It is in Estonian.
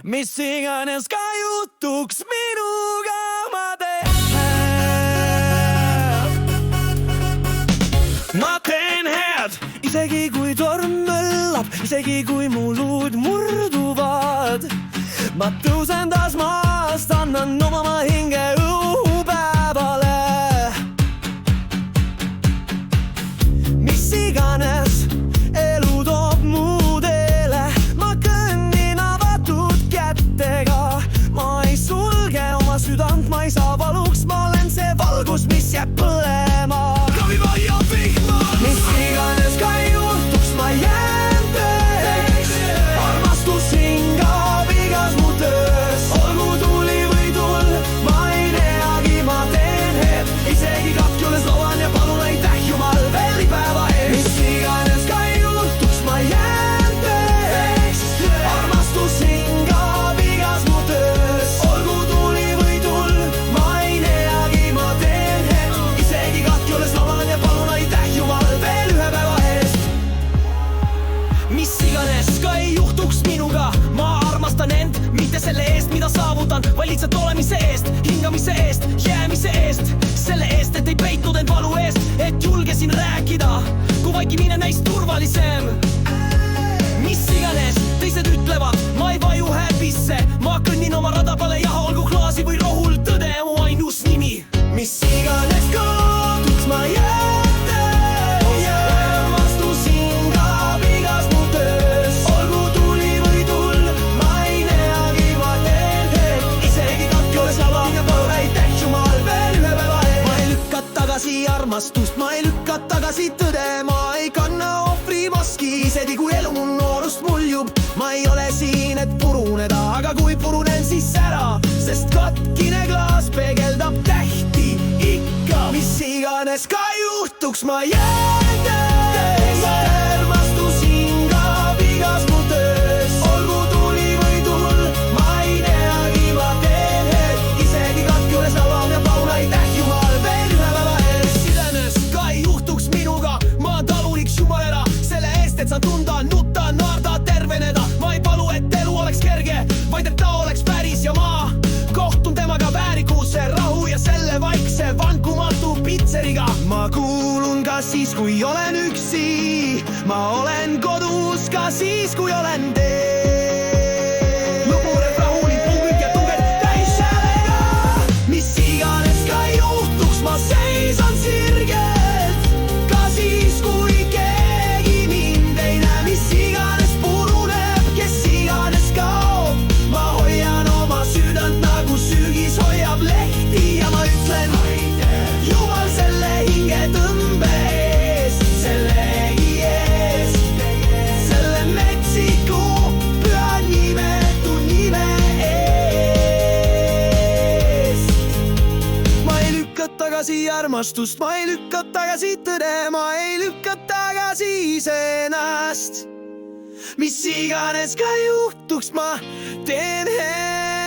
mis iganes ka jutuks minuga ma teen. Ma teen head, isegi kui torm möllab, isegi kui mu luud murduvad. Ma tõusen taas maast, annan oma hinge õhupäevale. Mis iganes elu toob mu teele, ma kõnnin avatud kättega. Ma ei sulge oma südant, ma ei saa valuks, ma olen see valgus, mis jääb põlema. Mis iganes ka juhtuks, ma jään tööks. Armastus hingab igas mu töös. Olgu tuli või tulm, ma ei teagi, ma teen head. Isegi kakjules loan ja palun aitäh Jumal veel päeva eest. Mis iganes ka juhtuks, ma jään tööks. Armastus hingab igas mu töös. Olgu tuli või tulm, ma ei teagi, ma teen head. Isegi kakjules loan ja palun aitäh Jumal veel ühe päeva eest. Mis iganes ka ei juhtuks minuga, ma armastan end, mitte selle eest, mida saavutan, vaid lihtsalt olemise eest, hingamise eest, jäämise eest. Selle eest, et ei peitnud end valu eest, et julgesin rääkida, kui vaikimine näis turvalisem. Mis iganes teised ütlevad, ma ei vaju häbisse, ma kõnnin oma rada peale ja olgu klaasi või rohul tõde mu ainus nimi. Mis iganes ka juhtuks, ma jään töös. Armastus hingab igas mu töös. Olgu tuli või tulm, ma ei teagi, ma teen head. Isegi kakjules lavan ja palun aitäh Jumal veel ühe päeva eest. Ma ei lükka tagasi armastust, ma ei lükka tagasi tõde, ma ei kanna ohvri maski, isegi kui elu mu noorust muljub. Ma ei ole siin, et puruneda, aga kui purunen, siis ära, sest katkine klaas peegeldab tähti ikka. Mis iganes ka juhtuks, ma jään töös. Armastus hingab igas mu töös. Olgu tuli või tulm, ma ei teagi, ma teen head. Isegi kakjules lavan ja palun aitäh Jumal veel ühe päeva eest. Mis iganes ka ei juhtuks minuga, ma taluniks Jumalera selle eest, et saan tunda, nutta, naerda, terveneda. Ma ei palu, et elu oleks kerge, vaid et ta oleks päris ja ma kohtun temaga väärikuse, rahu ja selle vaikse vankumatu pitseriga. Ma kuulun ka siis, kui olen üksi, ma olen kodus ka siis, kui olen teel. Lõpureb rahulik pungid ja tunged täis häälega. Mis iganes ka juhtuks, ma seisan sirgelt, ka siis, kui keegi mind ei näe. Mis iganes puruneb, kes iganes kaob, ma hoian oma südant nagu sügis hoiab lehti ja ma ütlen Jumal selle hinge tõmbe eest, sellegi eest, selle metsiku püha nimetu nime eest. Ma ei lükka tagasi armastust, ma ei lükka tagasi tõde, ma ei lükka tagasi iseennast. Mis iganes ka juhtuks, ma teen head.